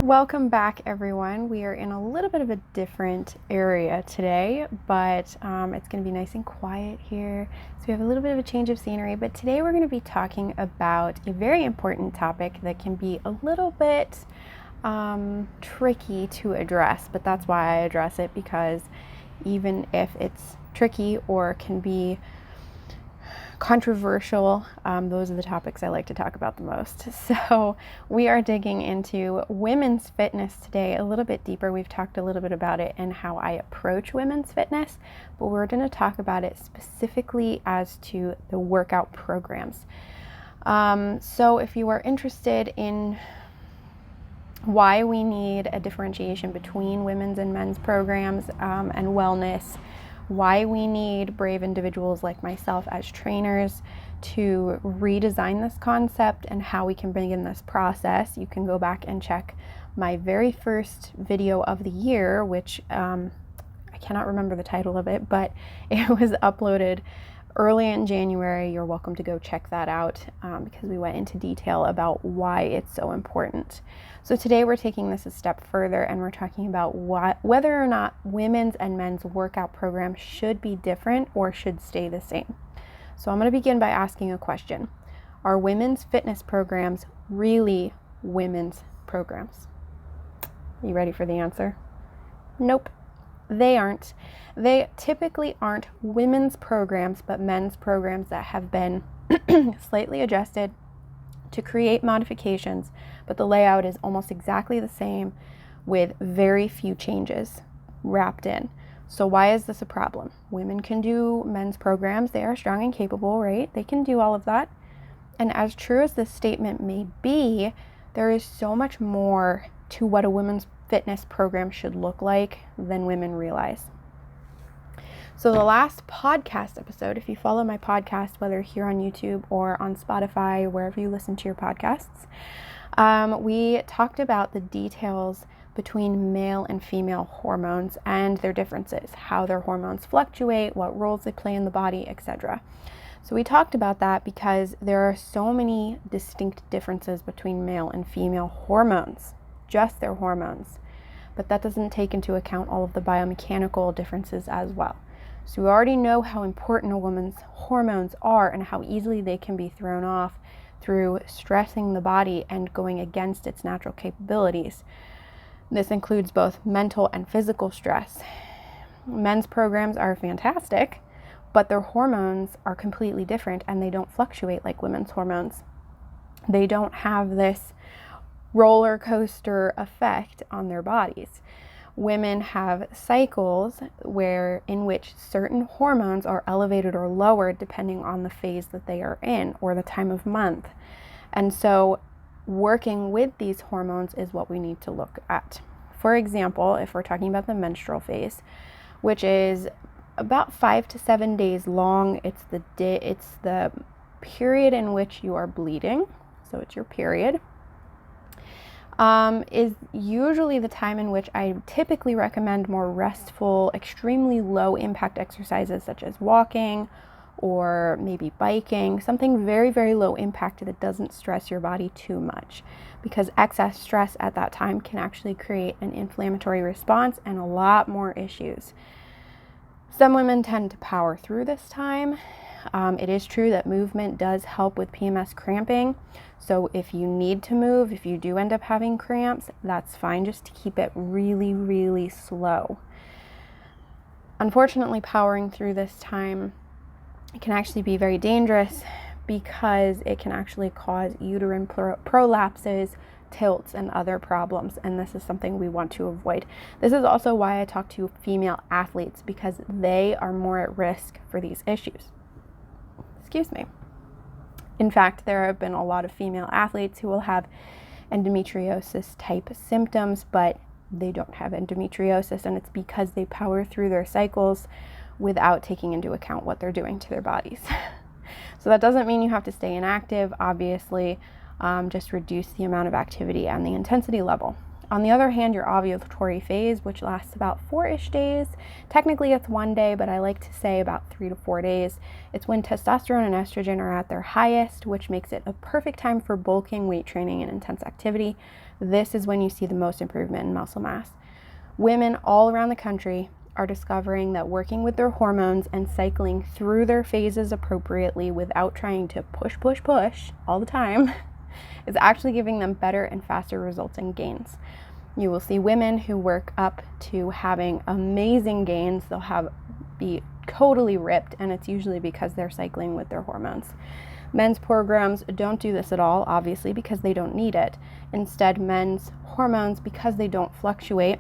Welcome back, everyone. We are in a little bit of a different area today, but it's going to be nice and quiet here. So we have a little bit of a change of scenery, but today we're going to be talking about a very important topic that can be a little bit tricky to address, but that's why I address it, because even if it's tricky or can be controversial, those are the topics I like to talk about the most. So we are digging into women's fitness today a little bit deeper. We've talked a little bit about it and how I approach women's fitness, but we're going to talk about it specifically as to the workout programs. So if you are interested in why we need a differentiation between women's and men's programs and wellness, why we need brave individuals like myself as trainers to redesign this concept, and how we can begin this process, you can go back and check my very first video of the year, which I cannot remember the title of it, but it was uploaded early in January. You're welcome to go check that out because we went into detail about why it's so important. So today we're taking this a step further, and we're talking about whether or not women's and men's workout programs should be different or should stay the same. So I'm going to begin by asking a question. Are women's fitness programs really women's programs? You ready for the answer? Nope. They aren't. They typically aren't women's programs, but men's programs that have been slightly adjusted to create modifications, but the layout is almost exactly the same with very few changes wrapped in. So why is this a problem? Women can do men's programs. They are strong and capable, right? They can do all of that. And as true as this statement may be, there is so much more to what a women's fitness program should look like than women realize. So the last podcast episode, if you follow my podcast, whether here on YouTube or on Spotify, wherever you listen to your podcasts, we talked about the details between male and female hormones and their differences, how their hormones fluctuate, what roles they play in the body, etc. So we talked about that because there are so many distinct differences between male and female hormones, just their hormones. But that doesn't take into account all of the biomechanical differences as well. So we already know how important a woman's hormones are and how easily they can be thrown off through stressing the body and going against its natural capabilities. This includes both mental and physical stress. Men's programs are fantastic, but their hormones are completely different and they don't fluctuate like women's hormones. They don't have this roller coaster effect on their bodies. Women have cycles in which certain hormones are elevated or lowered depending on the phase that they are in or the time of month. And so working with these hormones is what we need to look at. For example, if we're talking about the menstrual phase, which is about 5 to 7 days long, it's the period in which you are bleeding, so it's your period. Is usually the time in which I typically recommend more restful, extremely low impact exercises such as walking or maybe biking, something very, very low impact that doesn't stress your body too much, because excess stress at that time can actually create an inflammatory response and a lot more issues. Some women tend to power through this time. It is true that movement does help with PMS cramping. So if you need to move, if you do end up having cramps, that's fine, just to keep it really, really slow. Unfortunately, powering through this time can actually be very dangerous because it can actually cause uterine prolapses, tilts, and other problems, and this is something we want to avoid. This is also why I talk to female athletes, because they are more at risk for these issues. Excuse me. In fact, there have been a lot of female athletes who will have endometriosis type symptoms, but they don't have endometriosis, and it's because they power through their cycles without taking into account what they're doing to their bodies. So that doesn't mean you have to stay inactive, obviously, just reduce the amount of activity and the intensity level. On the other hand, your ovulatory phase, which lasts about 4-ish days, technically it's 1 day, but I like to say about 3 to 4 days. It's when testosterone and estrogen are at their highest, which makes it a perfect time for bulking, weight training, and intense activity. This is when you see the most improvement in muscle mass. Women all around the country are discovering that working with their hormones and cycling through their phases appropriately without trying to push all the time is actually giving them better and faster results and gains. You will see women who work up to having amazing gains. They'll be totally ripped, and it's usually because they're cycling with their hormones. Men's programs don't do this at all, obviously, because they don't need it. Instead, men's hormones, because they don't fluctuate,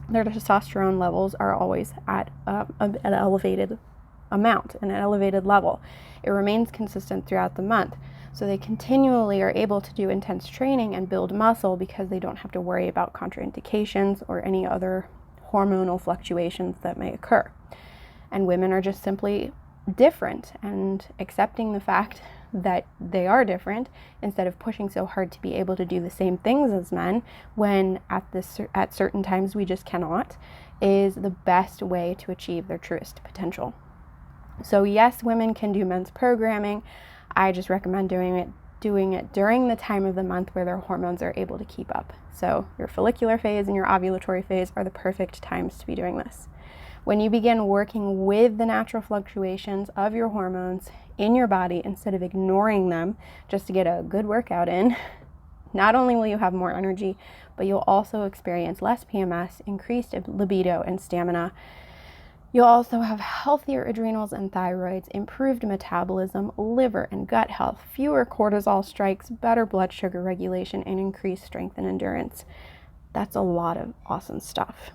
their testosterone levels are always at an elevated amount, an elevated level. It remains consistent throughout the month. So they continually are able to do intense training and build muscle because they don't have to worry about contraindications or any other hormonal fluctuations that may occur. And women are just simply different, and accepting the fact that they are different instead of pushing so hard to be able to do the same things as men when at certain times we just cannot, is the best way to achieve their truest potential. So yes, women can do men's programming. I just recommend doing it during the time of the month where their hormones are able to keep up. So your follicular phase and your ovulatory phase are the perfect times to be doing this. When you begin working with the natural fluctuations of your hormones in your body instead of ignoring them just to get a good workout in, not only will you have more energy, but you'll also experience less PMS, increased libido and stamina. You'll also have healthier adrenals and thyroids, improved metabolism, liver and gut health, fewer cortisol strikes, better blood sugar regulation, and increased strength and endurance. That's a lot of awesome stuff.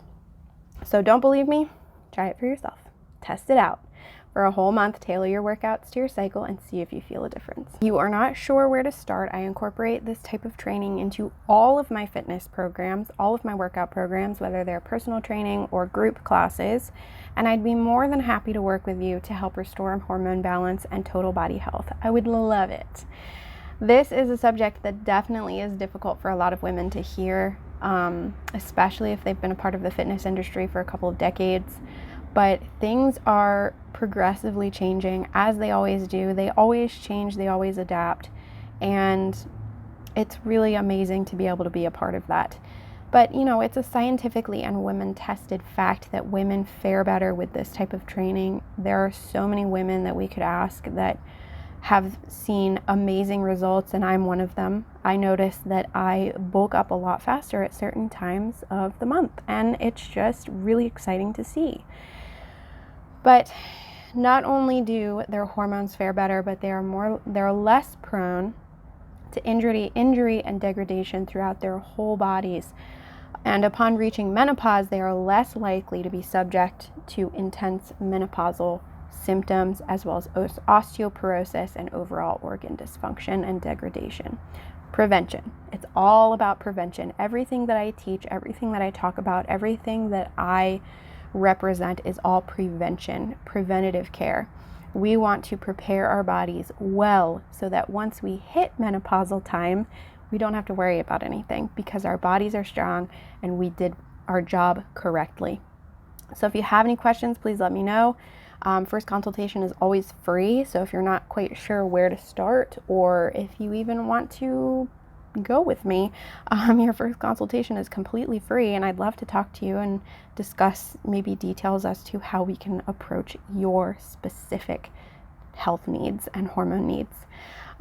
So don't believe me? Try it for yourself. Test it out. For a whole month, tailor your workouts to your cycle and see if you feel a difference. If you are not sure where to start, I incorporate this type of training into all of my fitness programs, all of my workout programs, whether they're personal training or group classes, and I'd be more than happy to work with you to help restore hormone balance and total body health. I would love it. This is a subject that definitely is difficult for a lot of women to hear, especially if they've been a part of the fitness industry for a couple of decades. But things are progressively changing, as they always do. They always change, they always adapt, and it's really amazing to be able to be a part of that. But it's a scientifically and women-tested fact that women fare better with this type of training. There are so many women that we could ask that have seen amazing results, and I'm one of them. I notice that I bulk up a lot faster at certain times of the month, and it's just really exciting to see. But not only do their hormones fare better, but they're less prone to injury and degradation throughout their whole bodies. And upon reaching menopause, they are less likely to be subject to intense menopausal symptoms, as well as osteoporosis and overall organ dysfunction and degradation. Prevention. It's all about prevention. Everything that I teach, everything that I talk about, everything that I represent is all prevention, preventative care. We want to prepare our bodies well so that once we hit menopausal time, we don't have to worry about anything because our bodies are strong and we did our job correctly. So if you have any questions, please let me know. First consultation is always free, so if you're not quite sure where to start, or if you even want to go with me, your first consultation is completely free, and I'd love to talk to you and discuss maybe details as to how we can approach your specific health needs and hormone needs.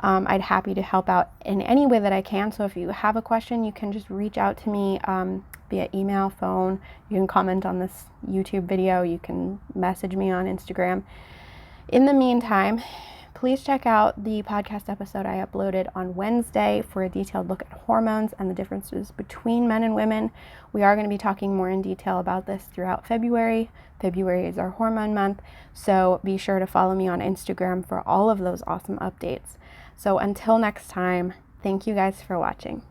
I'd happy to help out in any way that I can, so if you have a question, you can just reach out to me via email, phone. You can comment on this YouTube video. You can message me on Instagram. In the meantime, please check out the podcast episode I uploaded on Wednesday for a detailed look at hormones and the differences between men and women. We are going to be talking more in detail about this throughout February. February is our hormone month, so be sure to follow me on Instagram for all of those awesome updates. So until next time, thank you guys for watching.